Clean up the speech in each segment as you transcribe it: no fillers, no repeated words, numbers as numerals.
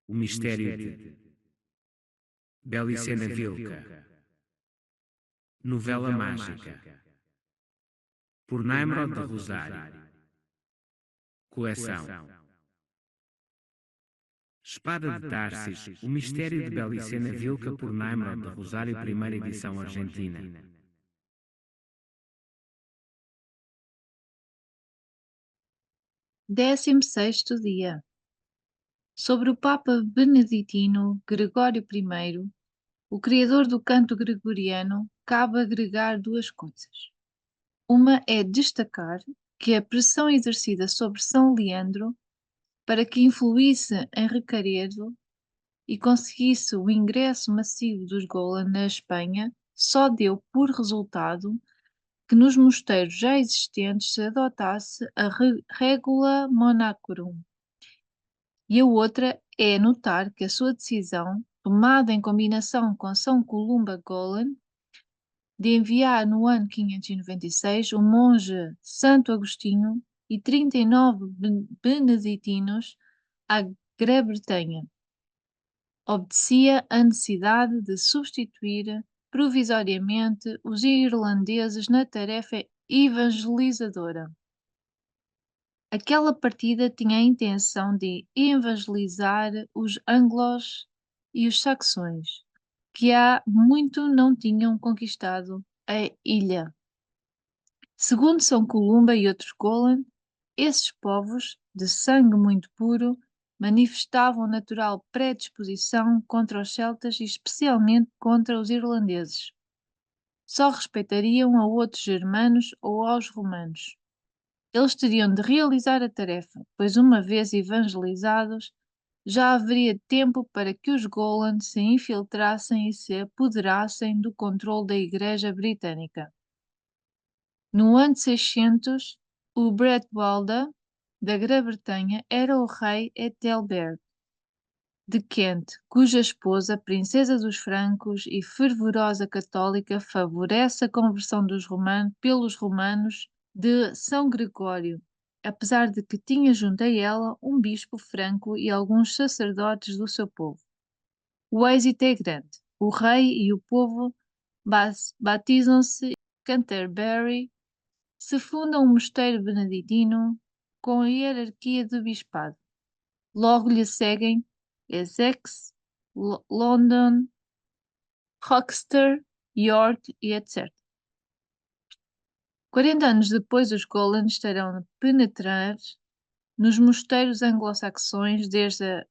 O mistério de Belicena Vilca. Novela mágica. Por Naimrod de Rosário. Coleção. Espada de Tarsis. O mistério de Belicena Vilca por Naimrod de Rosário, primeira edição argentina. 16º dia. Sobre o Papa Beneditino Gregório I, o criador do canto gregoriano, cabe agregar duas coisas. Uma é destacar que a pressão exercida sobre São Leandro para que influísse em Recaredo e conseguisse o ingresso massivo dos Golan na Espanha só deu por resultado que nos mosteiros já existentes se adotasse a Regula Monachorum. E a outra é notar que a sua decisão, tomada em combinação com São Columba Golan, de enviar no ano 596 o monge Santo Agostinho e 39 beneditinos à Grã-Bretanha, obedecia à necessidade de substituir provisoriamente os irlandeses na tarefa evangelizadora. Aquela partida tinha a intenção de evangelizar os anglos e os saxões, que há muito não tinham conquistado a ilha. Segundo São Columba e outros Golan, esses povos, de sangue muito puro, manifestavam natural predisposição contra os celtas e especialmente contra os irlandeses. Só respeitariam a outros germanos ou aos romanos. Eles teriam de realizar a tarefa, pois uma vez evangelizados, já haveria tempo para que os Golan se infiltrassem e se apoderassem do controle da Igreja Britânica. No ano 600, o Bretwalda, da Grã-Bretanha, era o rei Ethelbert de Kent, cuja esposa, princesa dos francos e fervorosa católica, favorece a conversão pelos romanos de São Gregório, apesar de que tinha junto a ela um bispo franco e alguns sacerdotes do seu povo. O êxito é grande. O rei e o povo batizam-se em Canterbury, se fundam um mosteiro beneditino com a hierarquia do bispado. Logo lhe seguem Essex, London, Rochester, York e etc. 40 anos depois, os Golan estarão a penetrar nos mosteiros anglo-saxões desde a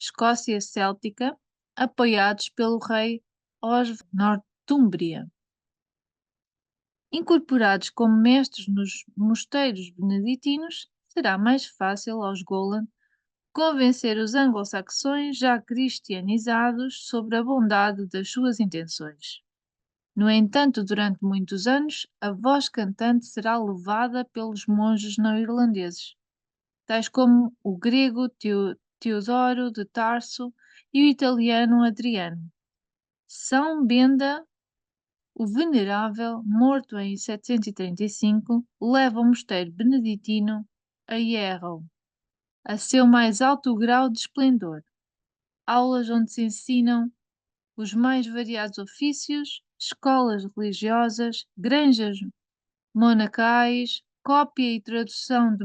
Escócia Céltica, apoiados pelo rei Oswald de Nortúmbria. Incorporados como mestres nos mosteiros beneditinos, será mais fácil aos Golan convencer os anglo-saxões já cristianizados sobre a bondade das suas intenções. No entanto, durante muitos anos, a voz cantante será levada pelos monges não irlandeses, tais como o grego Teodoro de Tarso e o italiano Adriano. São Benda, o Venerável, morto em 735, leva o mosteiro beneditino a Yarrow, a seu mais alto grau de esplendor. Aulas onde se ensinam os mais variados ofícios, escolas religiosas, granjas monacais, cópia e tradução de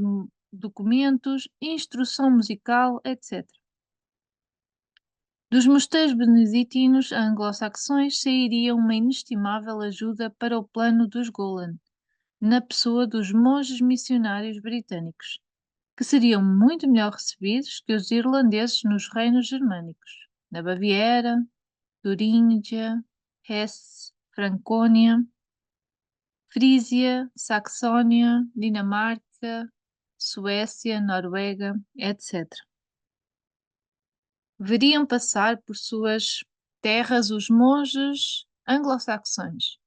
documentos, instrução musical, etc. Dos mosteiros beneditinos anglo-saxões sairia uma inestimável ajuda para o plano dos Golan, na pessoa dos monges missionários britânicos, que seriam muito melhor recebidos que os irlandeses nos reinos germânicos, na Baviera, Turíngia, Hesse, Francónia, Frísia, Saxónia, Dinamarca, Suécia, Noruega, etc. Veriam passar por suas terras os monges anglo-saxões.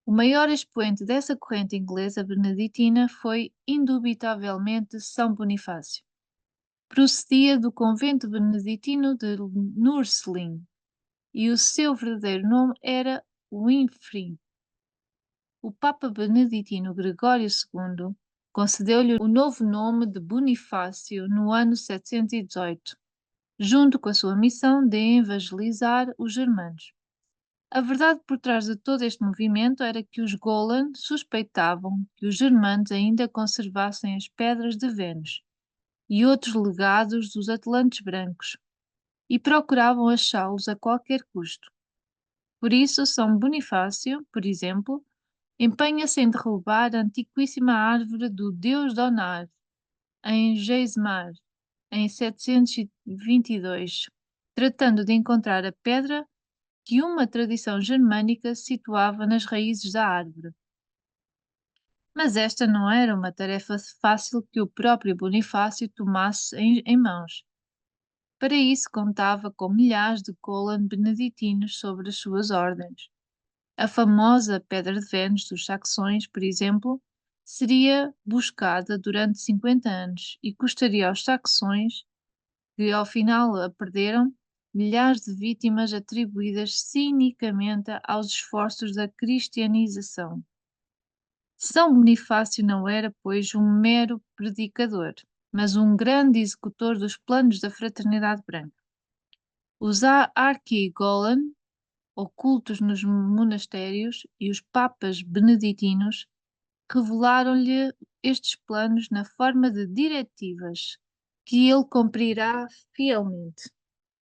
O maior expoente dessa corrente inglesa beneditina foi, indubitavelmente, São Bonifácio. Procedia do convento beneditino de Nursling e o seu verdadeiro nome era Winfrid. O Papa Beneditino Gregório II concedeu-lhe o novo nome de Bonifácio no ano 718. junto com a sua missão de evangelizar os germanos. A verdade por trás de todo este movimento era que os Golan suspeitavam que os germanos ainda conservassem as pedras de Vênus e outros legados dos Atlantes brancos e procuravam achá-los a qualquer custo. Por isso, São Bonifácio, por exemplo, empenha-se em derrubar a antiquíssima árvore do deus Donar, em Geismar, em 722, tratando de encontrar a pedra que uma tradição germânica situava nas raízes da árvore. Mas esta não era uma tarefa fácil que o próprio Bonifácio tomasse em mãos. Para isso, contava com milhares de Golan beneditinos sobre as suas ordens. A famosa Pedra de Vênus dos Saxões, por exemplo, seria buscada durante 50 anos e custaria aos saxões, que ao final a perderam, milhares de vítimas atribuídas cinicamente aos esforços da cristianização. São Bonifácio não era, pois, um mero predicador, mas um grande executor dos planos da Fraternidade Branca. Os Arquigolan, ocultos nos monastérios, e os papas beneditinos revelaram-lhe estes planos na forma de diretivas que ele cumprirá fielmente.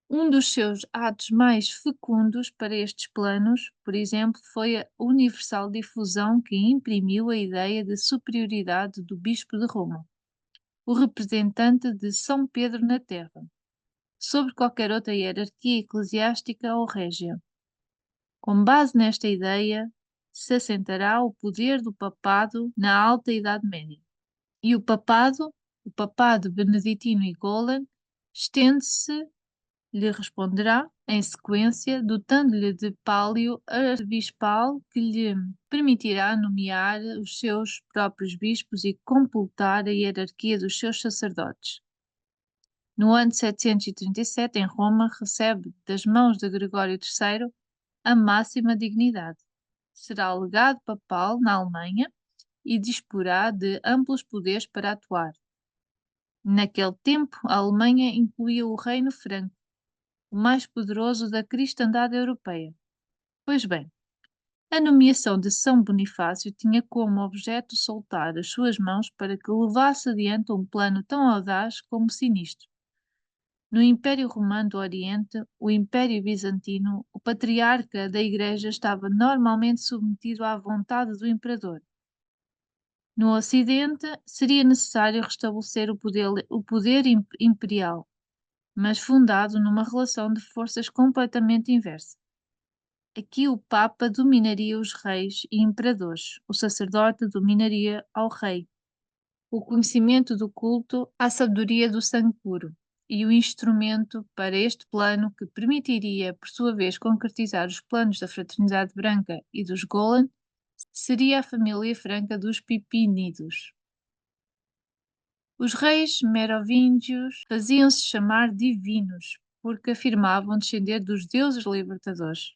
Um dos seus atos mais fecundos para estes planos, por exemplo, foi a universal difusão que imprimiu a ideia de superioridade do Bispo de Roma, o representante de São Pedro na Terra, sobre qualquer outra hierarquia eclesiástica ou régia. Com base nesta ideia, se assentará o poder do papado na Alta Idade Média. E o papado beneditino e Golan, estende-se, lhe responderá, em sequência, dotando-lhe de pálio arcebispal que lhe permitirá nomear os seus próprios bispos e completar a hierarquia dos seus sacerdotes. No ano 737, em Roma, recebe das mãos de Gregório III a máxima dignidade. Será legado papal na Alemanha e disporá de amplos poderes para atuar. Naquele tempo, a Alemanha incluía o Reino Franco, o mais poderoso da cristandade europeia. Pois bem, a nomeação de São Bonifácio tinha como objeto soltar as suas mãos para que levasse adiante um plano tão audaz como sinistro. No Império Romano do Oriente, o Império Bizantino, o patriarca da Igreja estava normalmente submetido à vontade do imperador. No Ocidente, seria necessário restabelecer o poder imperial, mas fundado numa relação de forças completamente inversa. Aqui o Papa dominaria os reis e imperadores, o sacerdote dominaria ao rei, o conhecimento do culto à sabedoria do sangue puro, e o instrumento para este plano que permitiria, por sua vez, concretizar os planos da Fraternidade Branca e dos Golan, seria a família franca dos Pipínidos. Os reis merovingios faziam-se chamar divinos, porque afirmavam descender dos deuses libertadores.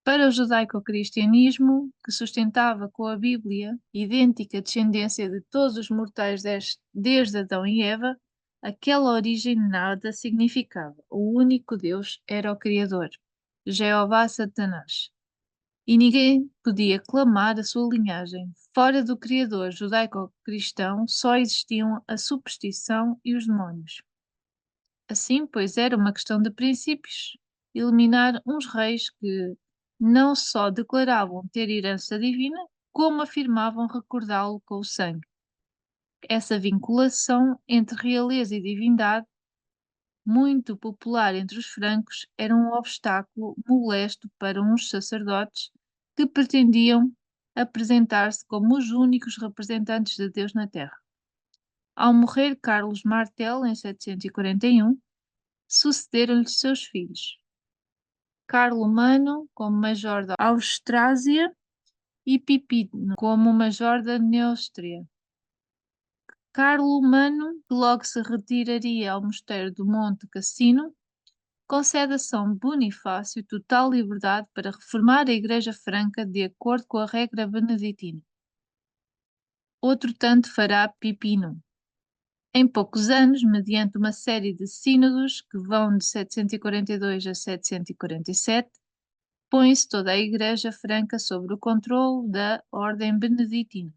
Para o judaico-cristianismo, que sustentava com a Bíblia idêntica descendência de todos os mortais desde Adão e Eva, aquela origem nada significava. O único Deus era o Criador, Jeová Satanás. E ninguém podia clamar a sua linhagem. Fora do Criador judaico-cristão só existiam a superstição e os demónios. Assim, pois, era uma questão de princípios eliminar uns reis que não só declaravam ter herança divina, como afirmavam recordá-lo com o sangue. Essa vinculação entre realeza e divindade, muito popular entre os francos, era um obstáculo molesto para uns sacerdotes que pretendiam apresentar-se como os únicos representantes de Deus na Terra. Ao morrer Carlos Martel, em 741, sucederam-lhe seus filhos, Carlomano como major da Austrásia e Pipino como major da Neustria. Carlomano, que logo se retiraria ao mosteiro do Monte Cassino, concede a São Bonifácio total liberdade para reformar a Igreja Franca de acordo com a regra beneditina. Outro tanto fará Pipino. Em poucos anos, mediante uma série de sínodos que vão de 742 a 747, põe-se toda a Igreja Franca sob o controle da Ordem Beneditina.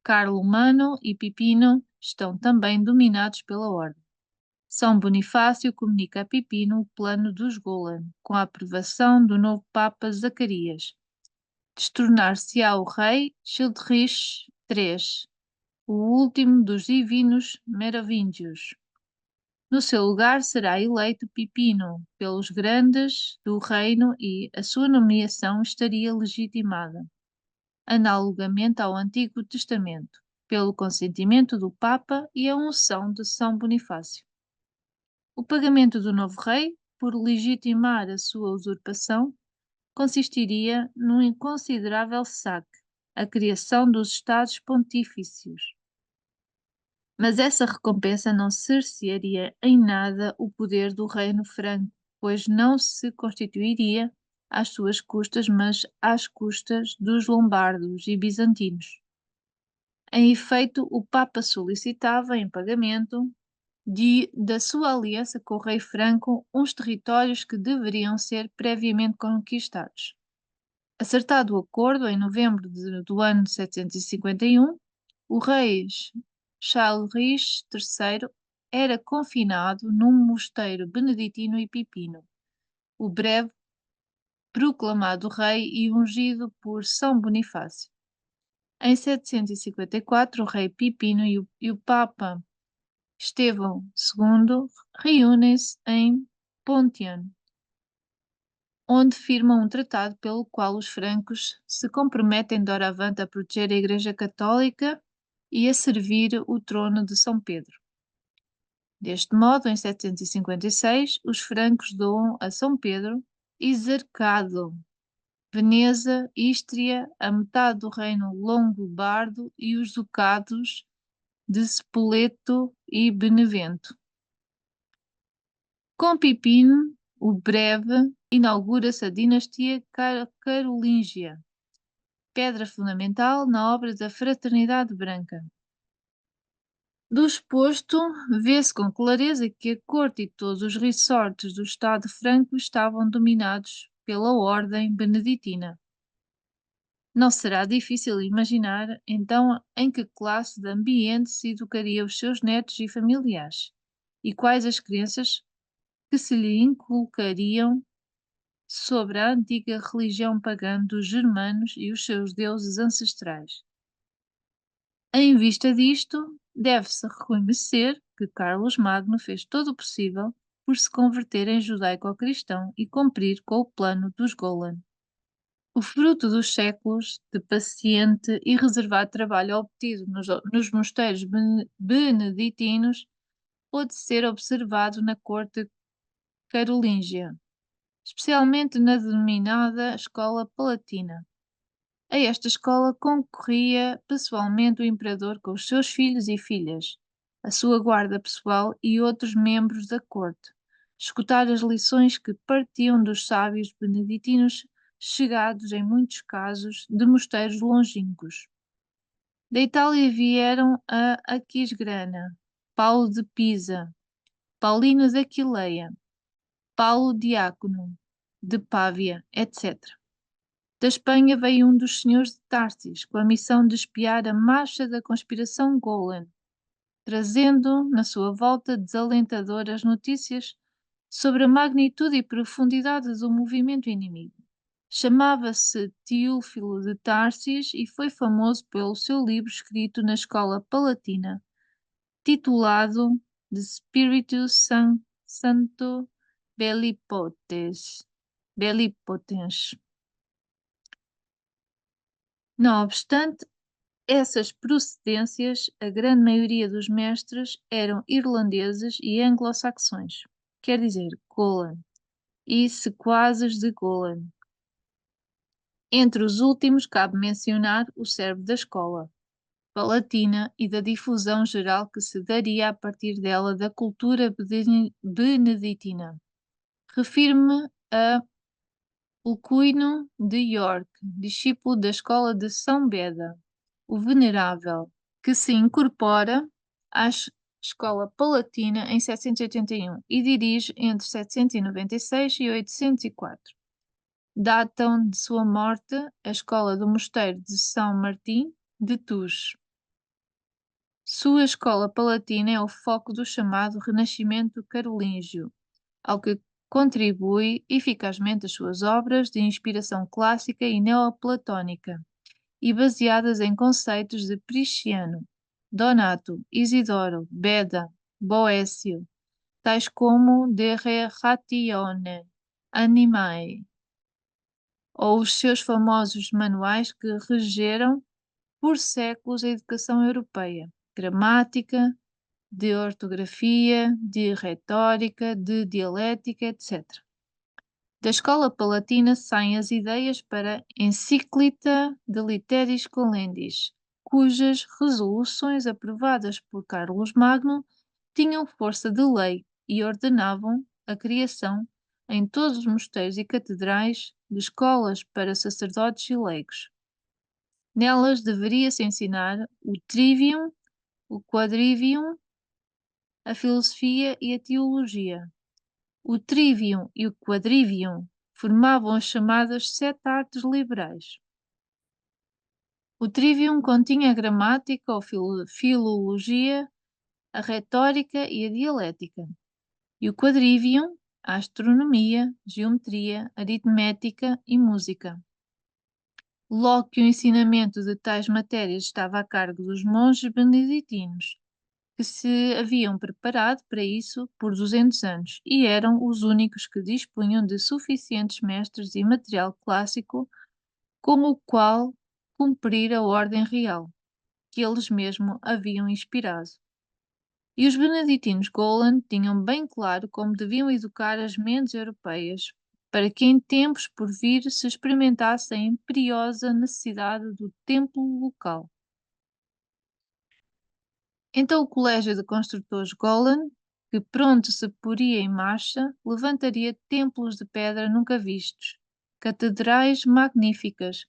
Carlomano e Pipino estão também dominados pela Ordem. São Bonifácio comunica a Pipino o plano dos Golan, com a aprovação do novo Papa Zacarias, destornar-se-á o rei Childrich III, o último dos divinos merovíngios. No seu lugar será eleito Pipino pelos grandes do reino e a sua nomeação estaria legitimada, analogamente ao Antigo Testamento, pelo consentimento do Papa e a unção de São Bonifácio. O pagamento do novo rei, por legitimar a sua usurpação, consistiria num inconsiderável saque, a criação dos Estados Pontifícios. Mas essa recompensa não cercearia em nada o poder do reino franco, pois não se constituiria às suas custas, mas às custas dos lombardos e bizantinos. Em efeito, o Papa solicitava, em pagamento da sua aliança com o rei Franco, uns territórios que deveriam ser previamente conquistados. Acertado o acordo, em novembro do ano de 751, o rei Charles III era confinado num mosteiro beneditino e pipino. O breve proclamado rei e ungido por São Bonifácio. Em 754, o rei Pipino e o Papa Estevão II reúnem-se em Pontian, onde firmam um tratado pelo qual os francos se comprometem doravante a proteger a Igreja Católica e a servir o trono de São Pedro. Deste modo, em 756, os francos doam a São Pedro Exarcado, Veneza, Ístria, a metade do reino longobardo e os ducados de Spoleto e Benevento. Com Pipino o Breve, inaugura-se a dinastia carolíngia, pedra fundamental na obra da Fraternidade Branca. Do exposto, vê-se com clareza que a corte e todos os resorts do Estado franco estavam dominados pela ordem beneditina. Não será difícil imaginar, então, em que classe de ambiente se educaria os seus netos e familiares, e quais as crenças que se lhe inculcariam sobre a antiga religião pagã dos germanos e os seus deuses ancestrais. Em vista disto, deve-se reconhecer que Carlos Magno fez todo o possível por se converter em judaico-cristão e cumprir com o plano dos Golan. O fruto dos séculos de paciente e reservado trabalho obtido nos mosteiros beneditinos pôde ser observado na corte carolíngia, especialmente na denominada Escola Palatina. A esta escola concorria pessoalmente o imperador com os seus filhos e filhas, a sua guarda pessoal e outros membros da corte, escutar as lições que partiam dos sábios beneditinos chegados, em muitos casos, de mosteiros longínquos. Da Itália vieram a Aquisgrana, Paulo de Pisa, Paulino de Aquileia, Paulo Diácono, de Pávia, etc. Da Espanha veio um dos senhores de Tarsis, com a missão de espiar a marcha da conspiração Golan, trazendo, na sua volta, desalentadoras notícias sobre a magnitude e profundidade do movimento inimigo. Chamava-se Teófilo de Tarsis e foi famoso pelo seu livro escrito na escola palatina, titulado De Spiritus Santo Belipotens. Não obstante essas procedências, a grande maioria dos mestres eram irlandeses e anglo-saxões, quer dizer, Golan, e sequazes de Golan. Entre os últimos, cabe mencionar o servo da escola palatina e da difusão geral que se daria a partir dela da cultura beneditina. Refiro-me a Ulcuino de York, discípulo da escola de São Beda, o Venerável, que se incorpora à Escola Palatina em 781 e dirige entre 796 e 804. Datam de sua morte a escola do Mosteiro de São Martim de Tours. Sua escola palatina é o foco do chamado Renascimento carolíngio, ao que contribui eficazmente as suas obras de inspiração clássica e neoplatónica, e baseadas em conceitos de Prisciano, Donato, Isidoro, Beda, Boécio, tais como De Re Ratione Animae, ou os seus famosos manuais que regeram por séculos a educação europeia: gramática, de ortografia, de retórica, de dialética, etc. Da escola palatina saem as ideias para a Encíclita de Literis Colendis, cujas resoluções aprovadas por Carlos Magno tinham força de lei e ordenavam a criação, em todos os mosteiros e catedrais, de escolas para sacerdotes e leigos. Nelas deveria-se ensinar o trivium, o quadrivium, a filosofia e a teologia. O trivium e o quadrivium formavam as chamadas sete artes liberais. O trivium continha a gramática ou filologia, a retórica e a dialética, e o quadrivium, a astronomia, geometria, aritmética e música. Logo que o ensinamento de tais matérias estava a cargo dos monges beneditinos, que se haviam preparado para isso por 200 anos e eram os únicos que dispunham de suficientes mestres e material clássico com o qual cumprir a ordem real, que eles mesmos haviam inspirado. E os beneditinos Golan tinham bem claro como deviam educar as mentes europeias, para que em tempos por vir se experimentasse a imperiosa necessidade do templo local. Então o colégio de construtores Golan, que pronto se poria em marcha, levantaria templos de pedra nunca vistos, catedrais magníficas,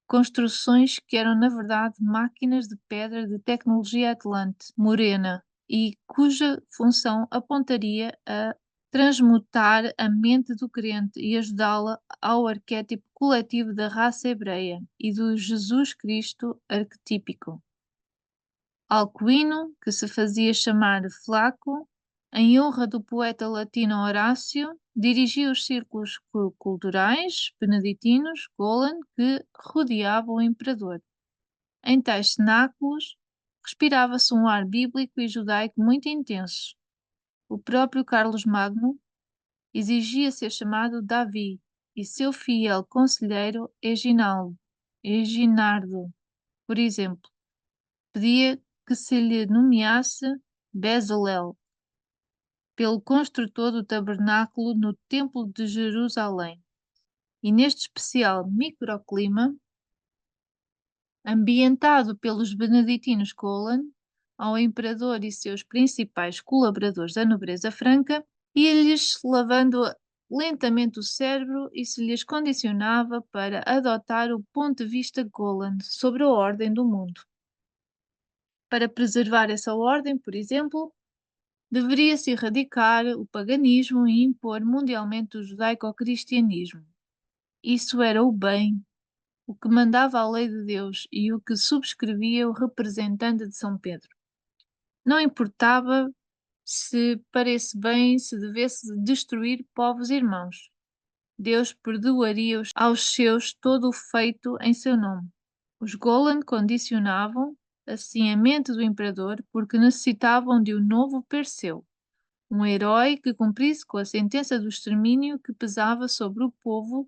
construções que eram na verdade máquinas de pedra de tecnologia atlante, morena, e cuja função apontaria a transmutar a mente do crente e ajudá-la ao arquétipo coletivo da raça hebreia e do Jesus Cristo arquetípico. Alcuino, que se fazia chamar Flaco, em honra do poeta latino Horácio, dirigia os círculos culturais beneditinos Golan que rodeavam o imperador. Em tais cenáculos, respirava-se um ar bíblico e judaico muito intenso. O próprio Carlos Magno exigia ser chamado Davi e seu fiel conselheiro Eginardo, por exemplo, pedia que se lhe nomeasse Bezalel, pelo construtor do tabernáculo no Templo de Jerusalém. E neste especial microclima, ambientado pelos beneditinos Golan, ao imperador e seus principais colaboradores da nobreza franca, ia-lhes lavando lentamente o cérebro e se lhes condicionava para adotar o ponto de vista Golan sobre a ordem do mundo. Para preservar essa ordem, por exemplo, deveria-se erradicar o paganismo e impor mundialmente o judaico-cristianismo. Isso era o bem, o que mandava a lei de Deus e o que subscrevia o representante de São Pedro. Não importava se para esse bem se devesse destruir povos irmãos. Deus perdoaria aos seus todo o feito em seu nome. Os Golan condicionavam assim a mente do imperador porque necessitavam de um novo Perseu, um herói que cumprisse com a sentença do extermínio que pesava sobre o povo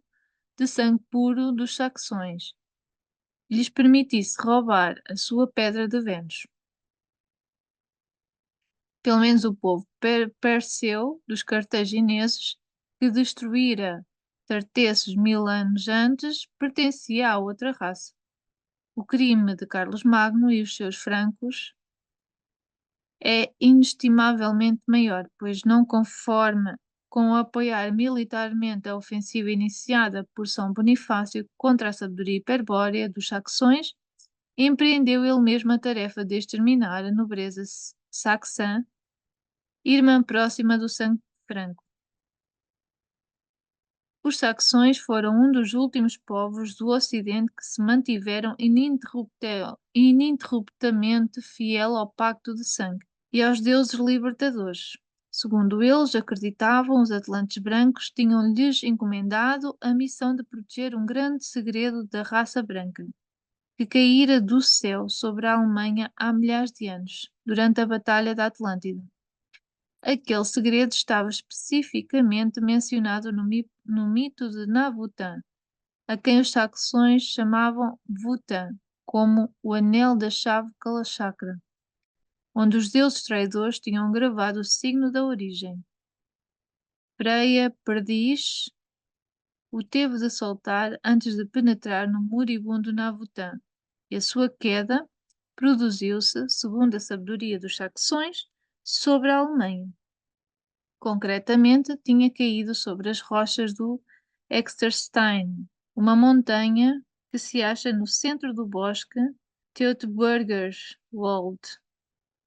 de sangue puro dos saxões, e lhes permitisse roubar a sua pedra de Vênus. Pelo menos o povo Perseu dos cartagineses, que destruíra Tartessos 1000 anos antes, pertencia a outra raça. O crime de Carlos Magno e os seus francos é inestimavelmente maior, pois não conforma com apoiar militarmente a ofensiva iniciada por São Bonifácio contra a sabedoria hiperbórea dos saxões, empreendeu ele mesmo a tarefa de exterminar a nobreza saxã, irmã próxima do sangue franco. Os saxões foram um dos últimos povos do Ocidente que se mantiveram ininterruptamente fiel ao pacto de sangue e aos deuses libertadores. Segundo eles acreditavam, os atlantes brancos tinham-lhes encomendado a missão de proteger um grande segredo da raça branca, que caíra do céu sobre a Alemanha há milhares de anos, durante a Batalha da Atlântida. Aquele segredo estava especificamente mencionado no mito de Nabutan, a quem os saxões chamavam Vutan, como o anel da chave Kalachakra, onde os deuses traidores tinham gravado o signo da origem. Freya Perdiz o teve de soltar antes de penetrar no moribundo Nabutan, e a sua queda produziu-se, segundo a sabedoria dos saxões, sobre a Alemanha. Concretamente, tinha caído sobre as rochas do Exterstein, uma montanha que se acha no centro do bosque Teutoburger Wald.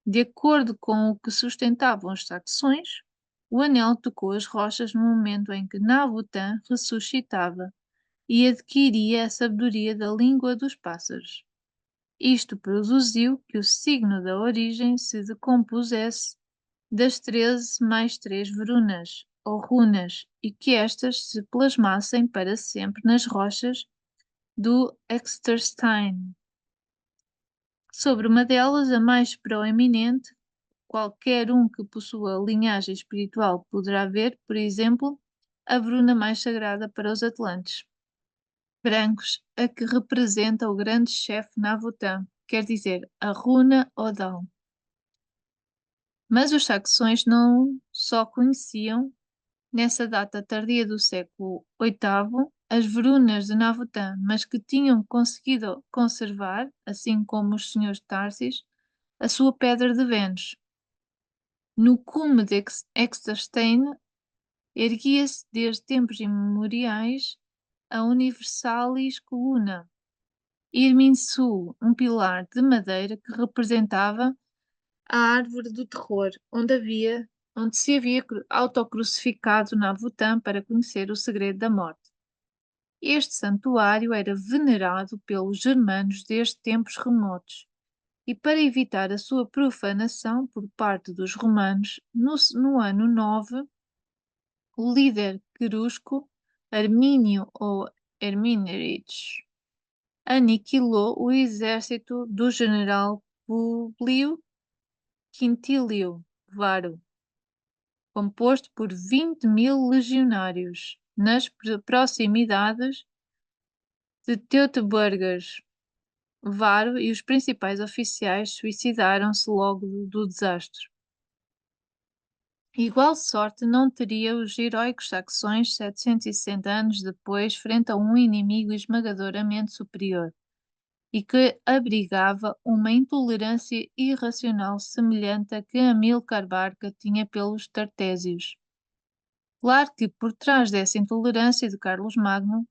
De acordo com o que sustentavam os saxões, o anel tocou as rochas no momento em que Nabutan ressuscitava e adquiria a sabedoria da língua dos pássaros. Isto produziu que o signo da origem se decompusesse das 13 mais 3 verunas, ou runas, e que estas se plasmassem para sempre nas rochas do Exterstein. Sobre uma delas, a mais proeminente, qualquer um que possua linhagem espiritual poderá ver, por exemplo, a veruna mais sagrada para os atlantes brancos, a que representa o grande chefe Navutan, quer dizer, a runa Odal. Mas os saxões não só conheciam, nessa data tardia do século VIII, as verunas de Navutan, mas que tinham conseguido conservar, assim como os senhores de Tarsis, a sua pedra de Vênus. No cume de Exterstein erguia-se desde tempos imemoriais a Universalis Coluna Irminsul, um pilar de madeira que representava a árvore do terror, onde se havia autocrucificado Nabutan para conhecer o segredo da morte. Este santuário era venerado pelos germanos desde tempos remotos, e para evitar a sua profanação por parte dos romanos, no ano 9, o líder querusco Armínio ou Herminerides aniquilou o exército do general Públio Quintílio Varo, composto por 20.000 legionários, nas proximidades de Teutoburger. Varo e os principais oficiais suicidaram-se logo do desastre. Igual sorte não teria os heróicos saxões 760 anos depois frente a um inimigo esmagadoramente superior e que abrigava uma intolerância irracional semelhante à que Amílcar Barca tinha pelos tartésios. Claro que por trás dessa intolerância de Carlos Magno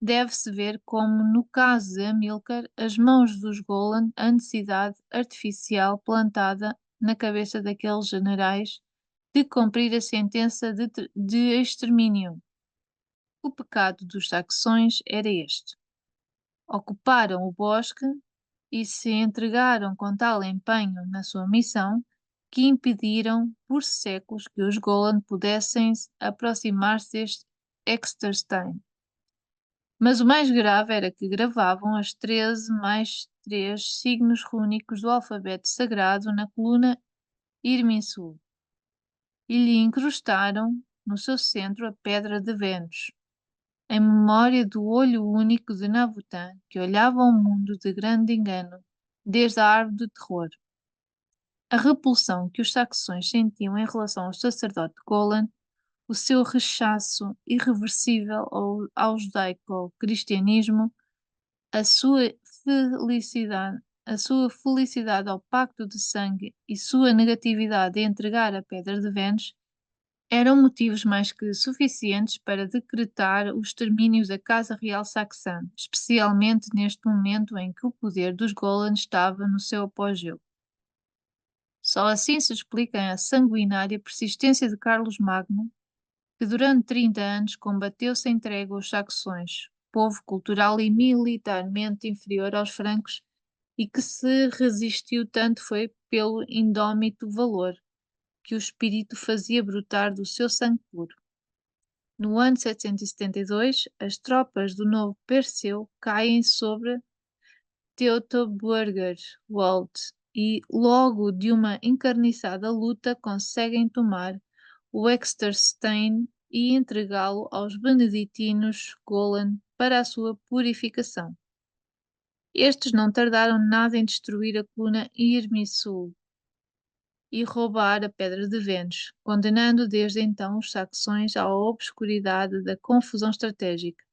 deve-se ver como, no caso de Amílcar, as mãos dos Golan, a necessidade artificial plantada na cabeça daqueles generais de cumprir a sentença de extermínio. O pecado dos saxões era este: ocuparam o bosque e se entregaram com tal empenho na sua missão que impediram por séculos que os Golan pudessem aproximar-se deste Exterstein. Mas o mais grave era que gravavam as 13 mais 3 signos rúnicos do alfabeto sagrado na coluna Irminsul e lhe incrustaram no seu centro a pedra de Vênus, em memória do olho único de Nabutan, que olhava ao mundo de grande engano, desde a árvore do terror. A repulsão que os saxões sentiam em relação ao sacerdote Golan, o seu rechaço irreversível ao judaico-cristianismo, a sua a sua felicidade ao pacto de sangue e sua negatividade a entregar a pedra de Vênus eram motivos mais que suficientes para decretar o extermínio da Casa Real Saxã, especialmente neste momento em que o poder dos Golan estava no seu apogeu. Só assim se explica a sanguinária persistência de Carlos Magno, que durante 30 anos combateu sem trégua os saxões, povo cultural e militarmente inferior aos francos, e que se resistiu tanto foi pelo indómito valor que o espírito fazia brotar do seu sangue puro. No ano 772, as tropas do novo Perseu caem sobre Teutoburger Wald e, logo de uma encarniçada luta, conseguem tomar o Exterstein e entregá-lo aos beneditinos Golan para a sua purificação. Estes não tardaram nada em destruir a coluna Irmisul e roubar a Pedra de Vênus, condenando desde então os saxões à obscuridade da confusão estratégica,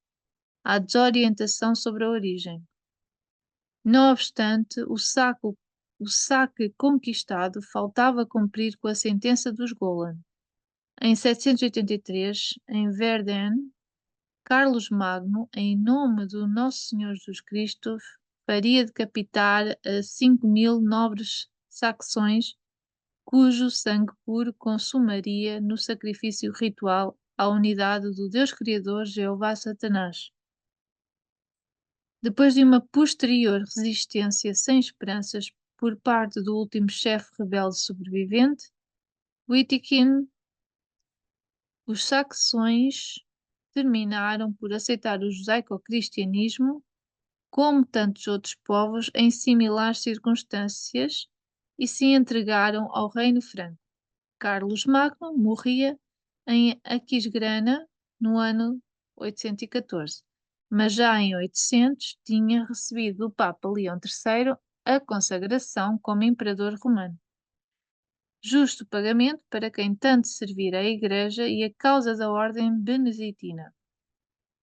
à desorientação sobre a origem. Não obstante, o saque conquistado faltava cumprir com a sentença dos Golan. Em 783, em Verdun, Carlos Magno, em nome do Nosso Senhor Jesus Cristo, faria decapitar a 5.000 nobres saxões, cujo sangue puro consumaria no sacrifício ritual à unidade do Deus Criador Jeová Satanás. Depois de uma posterior resistência sem esperanças por parte do último chefe rebelde sobrevivente, Wittikind, os saxões terminaram por aceitar o judaico-cristianismo, como tantos outros povos em similares circunstâncias, e se entregaram ao reino franco. Carlos Magno morria em Aquisgrana no ano 814, mas já em 800 tinha recebido do Papa Leão III a consagração como imperador romano. Justo pagamento para quem tanto servira a Igreja e a causa da Ordem Beneditina.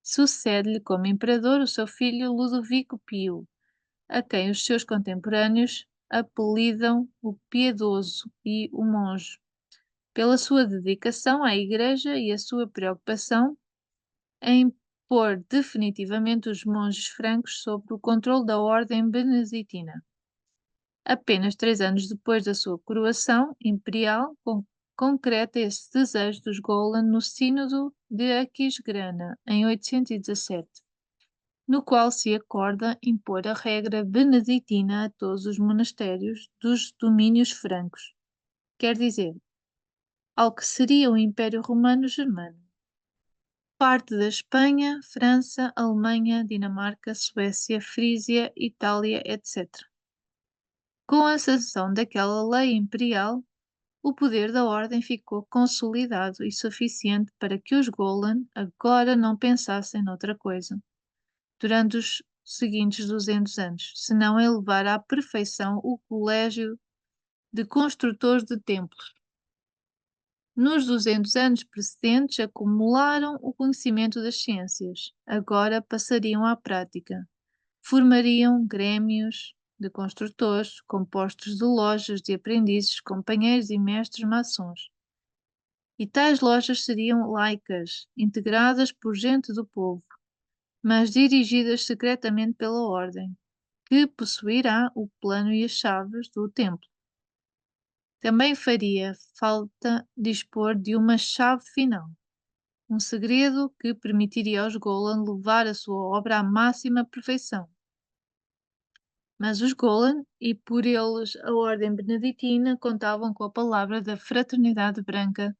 Sucede-lhe como imperador o seu filho Ludovico Pio, a quem os seus contemporâneos apelidam o Piedoso e o Monge, pela sua dedicação à Igreja e a sua preocupação em pôr definitivamente os monges francos sob o controle da Ordem Beneditina. Apenas 3 anos depois da sua coroação imperial, concreta esse desejo dos Golan no Sínodo de Aquisgrana, em 817, no qual se acorda impor a regra beneditina a todos os monastérios dos domínios francos, quer dizer, ao que seria o Império Romano Germano. Parte da Espanha, França, Alemanha, Dinamarca, Suécia, Frísia, Itália, etc. Com a sanção daquela lei imperial, o poder da ordem ficou consolidado e suficiente para que os Golan agora não pensassem noutra coisa, durante os seguintes 200 anos, senão elevar à perfeição o colégio de construtores de templos. Nos 200 anos precedentes, acumularam o conhecimento das ciências, agora passariam à prática. Formariam grêmios de construtores, compostos de lojas de aprendizes, companheiros e mestres maçons. E tais lojas seriam laicas, integradas por gente do povo, mas dirigidas secretamente pela ordem, que possuirá o plano e as chaves do templo. Também faria falta dispor de uma chave final, um segredo que permitiria aos Golan levar a sua obra à máxima perfeição. Mas os Golan, e por eles a Ordem Beneditina, contavam com a palavra da Fraternidade Branca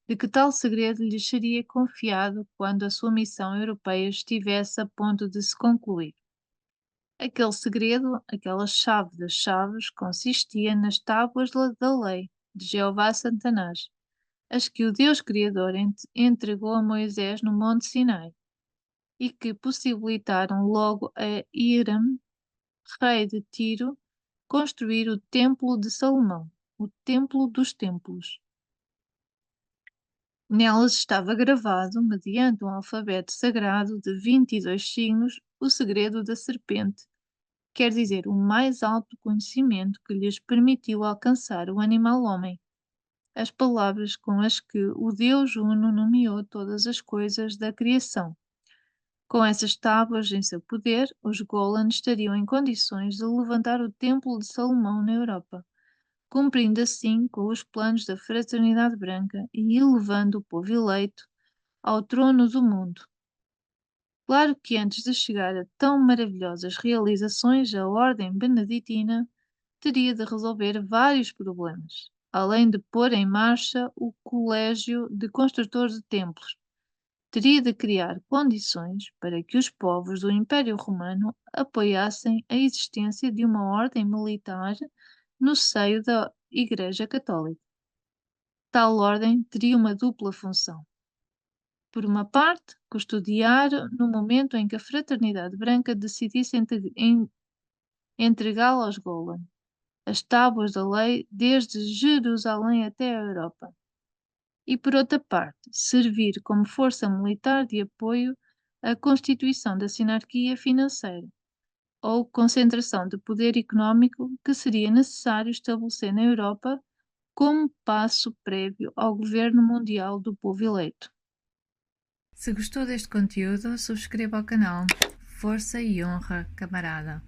de que tal segredo lhes seria confiado quando a sua missão europeia estivesse a ponto de se concluir. Aquele segredo, aquela chave das chaves, consistia nas tábuas da lei de Jeová Satanás, as que o Deus Criador entregou a Moisés no Monte Sinai, e que possibilitaram logo a Hiram, rei de Tiro, construir o Templo de Salomão, o Templo dos Templos. Nelas estava gravado, mediante um alfabeto sagrado de 22 signos, o segredo da serpente, quer dizer, o mais alto conhecimento que lhes permitiu alcançar o animal homem, as palavras com as que o Deus Uno nomeou todas as coisas da criação. Com essas tábuas em seu poder, os Golan estariam em condições de levantar o Templo de Salomão na Europa, cumprindo assim com os planos da Fraternidade Branca e elevando o povo eleito ao trono do mundo. Claro que antes de chegar a tão maravilhosas realizações, a Ordem Beneditina teria de resolver vários problemas, além de pôr em marcha o Colégio de Construtores de Templos. Teria de criar condições para que os povos do Império Romano apoiassem a existência de uma ordem militar no seio da Igreja Católica. Tal ordem teria uma dupla função. Por uma parte, custodiar no momento em que a Fraternidade Branca decidisse entregá-la aos Golan, as tábuas da lei desde Jerusalém até a Europa. E por outra parte, servir como força militar de apoio à constituição da sinarquia financeira, ou concentração de poder económico que seria necessário estabelecer na Europa como passo prévio ao governo mundial do povo eleito. Se gostou deste conteúdo, subscreva o canal. Força e honra, camarada!